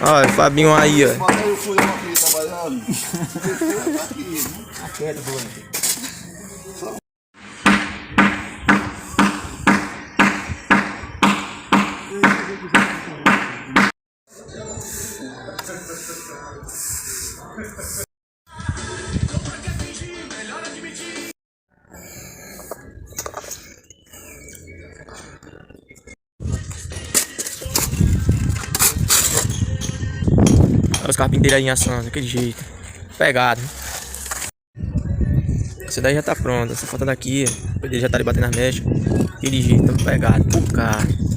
Olha, o Fabinho aí, ó. Eu fui aqui trabalhando. Aqui é doente. Olha os carpinteiros aí em ação, daquele jeito. Pegado. Esse daí já tá pronto. Essa foto daqui, ele já tá ali batendo as mechas. Daquele jeito, pegado. Cara.